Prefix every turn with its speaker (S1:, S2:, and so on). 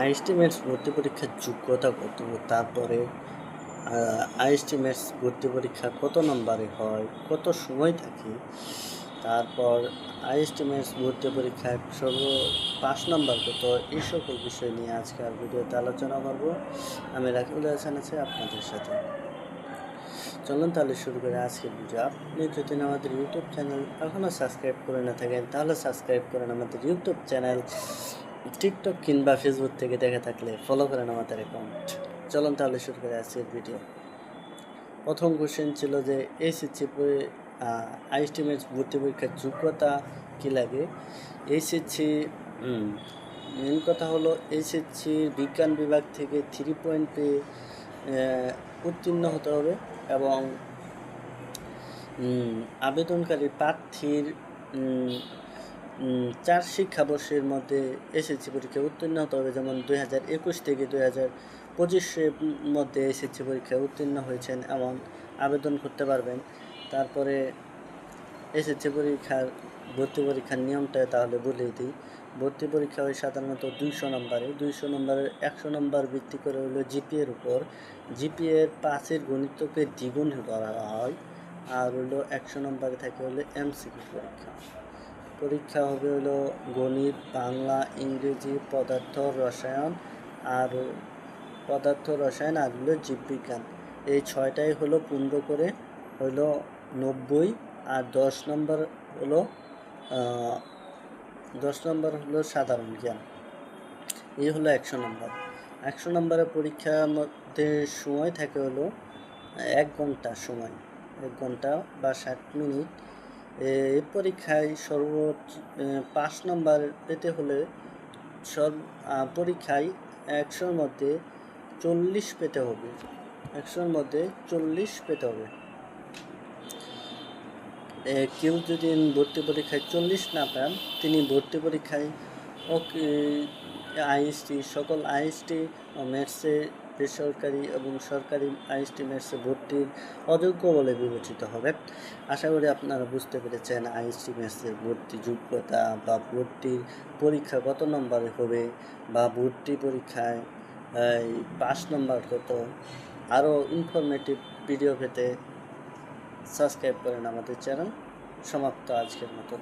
S1: IST maths ভর্তি পরীক্ষার যোগ্যতা কত, তারপরে আইএসটি ম্যাথস ভর্তি পরীক্ষা কত নম্বরে হয়, কত সময় থাকে, তারপর আইএসটি ম্যাথস ভর্তি পরীক্ষায় সর্ব 5 নম্বর কত, এই সকল বিষয় নিয়ে আজকে আর ভিডিওতে আলোচনা করব। আমি রাকিবুল হাসান আছি আপনাদের সাথে। চলুন তাহলে শুরু করে আজকের ভিডিও। আপনি যদি আমাদের ইউটিউব চ্যানেল এখনও সাবস্ক্রাইব করে না থাকেন তাহলে সাবস্ক্রাইব করেন আমাদের ইউটিউব চ্যানেল। টিকটক কিংবা ফেসবুক থেকে দেখে থাকলে ফলো করেন আমাদের অ্যাকাউন্ট। চলুন তাহলে শুরু করে আজকের ভিডিও। প্রথম কোশ্চেন ছিল যে এসএসসি আইএসটি ম্যাথস ভর্তি পরীক্ষার যোগ্যতা কী লাগে। এসএসসি মেন কথা হলো এসএসসি বিজ্ঞান বিভাগ থেকে 3 পয়েন্ট পেয়ে উত্তীর্ণ হতে হবে এবং আবেদনকারী প্রার্থীর 4 শিক্ষাবর্ষের মধ্যে এসএসসি পরীক্ষায় উত্তীর্ণ হতে হবে। যেমন 2021 থেকে 2025-এর মধ্যে এসএসসি পরীক্ষায় উত্তীর্ণ হয়েছেন এমন আবেদন করতে পারবেন। তারপরে এসএসসি ভর্তি পরীক্ষার নিয়মটা তাহলে বলেই দিই। ভর্তি পরীক্ষা হয় সাধারণত 200 নম্বরে। 200 নম্বরের 100 নম্বর ভিত্তি করে হলো জিপিএর উপর। জিপিএর 5-এর গণিতকে দ্বিগুণ ধরা হয়। আর হলো 100 নম্বরে থাকে হলো এমসিকিউ পরীক্ষা হবে হলো গণিত, বাংলা, ইংরেজি, পদার্থ রসায়ন আর হলো জীববিজ্ঞান। এই 6টাই হলো 15 করে হলো 90, আর 10 নম্বর হলো সাধারণ জ্ঞান। এই হলো 100 নম্বর। 100 নম্বরের পরীক্ষার মধ্যে সময় থাকে হলো 1 ঘন্টা সময়, 1 ঘন্টা বা 60 মিনিট। এই পরীক্ষায় সর্বোচ্চ 5 নম্বর পেতে হলে পরীক্ষায় 100-র মধ্যে 40 পেতে হবে। 100-র মধ্যে 40 পেতে হবে। কেউ যদি ভর্তি পরীক্ষায় 40 না পান, তিনি ভর্তি পরীক্ষায় সকল আইএসটি ও ম্যাথসে বেসরকারি এবং সরকারি আইএসটি ম্যাথসে ভর্তির অযোগ্য বলে বিবেচিত হবে। আশা করি আপনারা বুঝতে পেরেছেন আইএসটি ম্যাথসের ভর্তি যোগ্যতা বা ভর্তির পরীক্ষা কত নম্বরে হবে বা ভর্তি পরীক্ষায় 5 নম্বর কত। আরও ইনফরমেটিভ ভিডিও পেতে সাবস্ক্রাইব করেন আমাদের চ্যানেল। সমাপ্ত আজকের মতো।